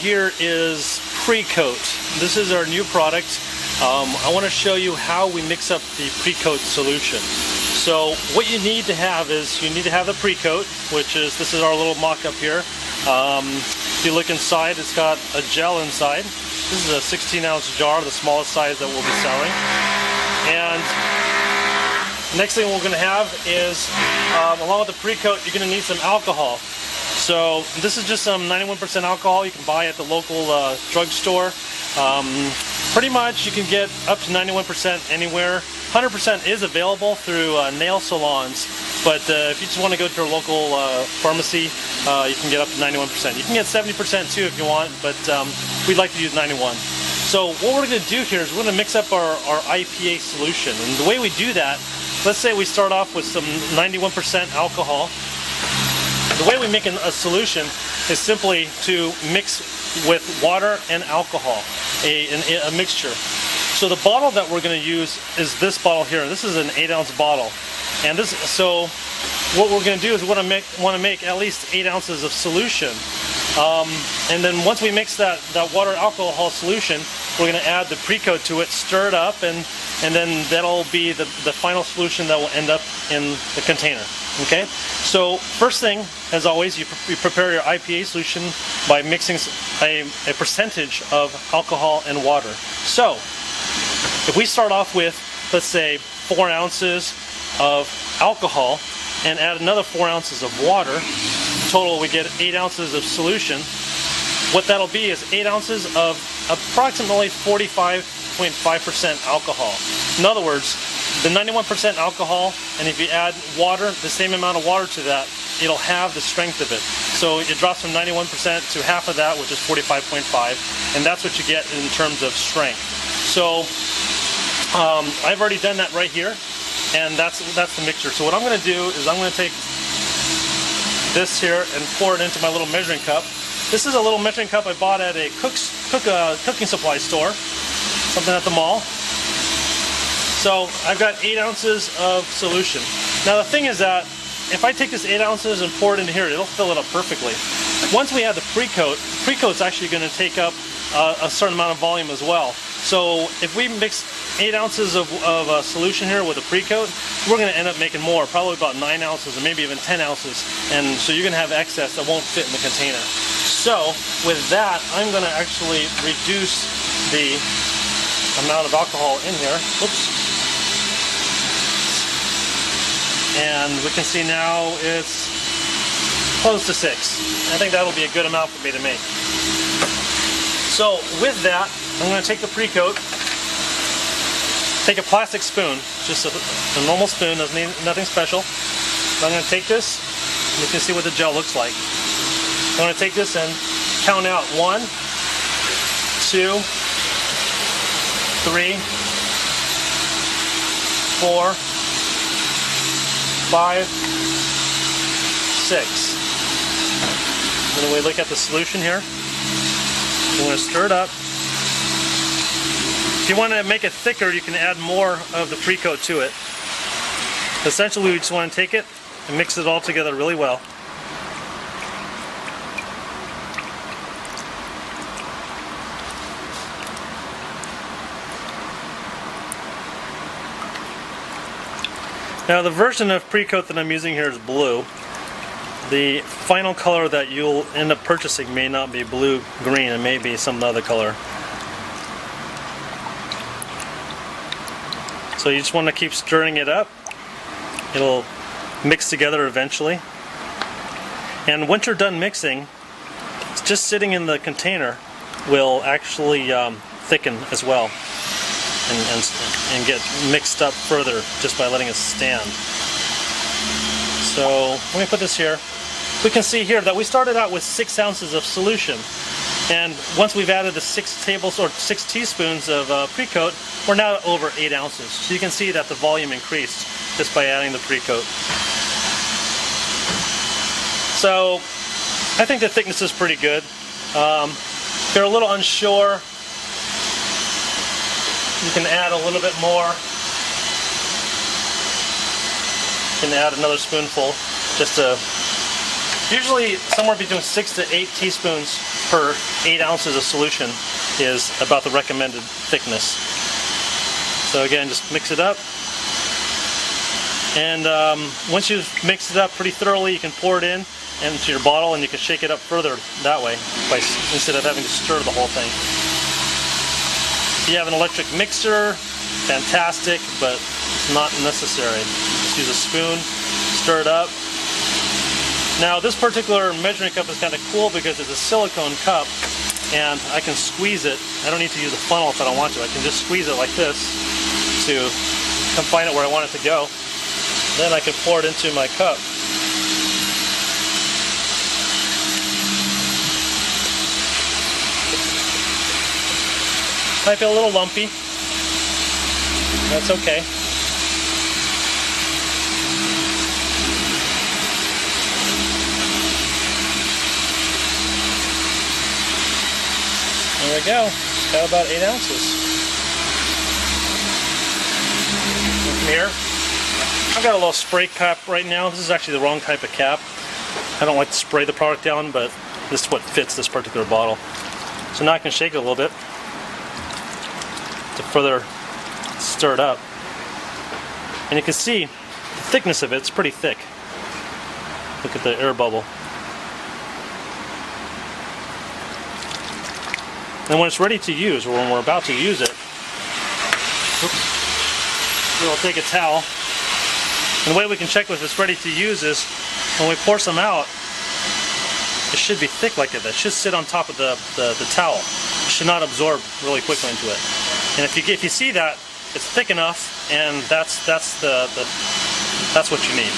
here is PreCoat. This is our new product. I want to show you how we mix up the PreCoat solution. So what you need to have is you need to have the PreCoat, which is, this is our little mock-up here. If you look inside, it's got a gel inside. This is a 16-ounce jar, the smallest size that we'll be selling. And next thing we're going to have is, along with the PreCoat, you're going to need some alcohol. So this is just some 91% alcohol you can buy at the local drugstore. Pretty much you can get up to 91% anywhere. 100% is available through nail salons, but if you just want to go to a local pharmacy, you can get up to 91%. You can get 70% too if you want, but we'd like to use 91. So what we're going to do here is we're going to mix up our IPA solution. And the way we do that, let's say we start off with some 91% alcohol. The way we make a solution is simply to mix with water and alcohol, a mixture. So the bottle that we're going to use is this bottle here. This is an 8-ounce bottle. And this, so what we're going to do is we want to make at least 8 ounces of solution. And then once we mix that water alcohol solution, we're going to add the PreCoat to it, stir it up, and then that'll be the final solution that will end up in the container. Okay? So first thing, as always, you prepare your IPA solution by mixing a percentage of alcohol and water. So if we start off with, let's say, 4 ounces of alcohol and add another 4 ounces of water, total we get 8 ounces of solution. What that'll be is 8 ounces of approximately 45.5% alcohol. In other words, the 91% alcohol, and if you add water, the same amount of water to that, it'll have the strength of it. So it drops from 91% to half of that, which is 45.5, and that's what you get in terms of strength. So I've already done that right here, and that's the mixture. So what I'm going to do is I'm going to take this here and pour it into my little measuring cup. This is a little measuring cup I bought at a cooking supply store, something at the mall. So I've got 8 ounces of solution. Now the thing is that if I take this 8 ounces and pour it into here, it'll fill it up perfectly. Once we add the PreCoat's actually going to take up a certain amount of volume as well. So if we mix 8 ounces of solution here with a PreCoat, we're going to end up making more, probably about 9 ounces or maybe even 10 ounces. And so you're going to have excess that won't fit in the container. So with that, I'm going to actually reduce the amount of alcohol in here. Oops. And we can see now it's close to 6. I think that'll be a good amount for me to make. So with that, I'm going to take the PreCoat, take a plastic spoon, just a normal spoon, doesn't need nothing special. So I'm going to take this, and you can see what the gel looks like. I'm going to take this and count out 1, 2, 3, 4, 5, 6. And then we look at the solution here. I'm going to stir it up. If you want to make it thicker, you can add more of the PreCoat to it. Essentially, we just want to take it and mix it all together really well. Now the version of PreCoat that I'm using here is blue. The final color that you'll end up purchasing may not be blue-green, it may be some other color. So you just want to keep stirring it up. It'll mix together eventually. And once you're done mixing, just sitting in the container will actually thicken as well and get mixed up further just by letting it stand. So let me put this here. We can see here that we started out with 6 ounces of solution, and once we've added the 6 teaspoons of PreCoat, we're now over 8 ounces. So you can see that the volume increased just by adding the PreCoat. So I think the thickness is pretty good. If you're a little unsure, you can add a little bit more. You can add another spoonful, just to, usually somewhere between 6 to 8 teaspoons per 8 ounces of solution is about the recommended thickness. So again, just mix it up. And once you've mixed it up pretty thoroughly, you can pour it into your bottle, and you can shake it up further that way instead of having to stir the whole thing. If you have an electric mixer, fantastic, but it's not necessary. Just use a spoon, stir it up. Now this particular measuring cup is kind of cool because it's a silicone cup, and I can squeeze it. I don't need to use a funnel if I don't want to. I can just squeeze it like this to confine it where I want it to go. Then I can pour it into my cup. Might be a little lumpy. That's okay. There we go. It's got about 8 ounces. From here, I've got a little spray cap right now. This is actually the wrong type of cap. I don't like to spray the product down, but this is what fits this particular bottle. So now I can shake it a little bit to further stir it up. And you can see the thickness of it. It's pretty thick. Look at the air bubble. And when it's ready to use, or when we're about to use it, we'll take a towel. And the way we can check if it's ready to use is when we pour some out, it should be thick like that. It should sit on top of the towel. It should not absorb really quickly into it. And if you see that, it's thick enough, and that's what you need.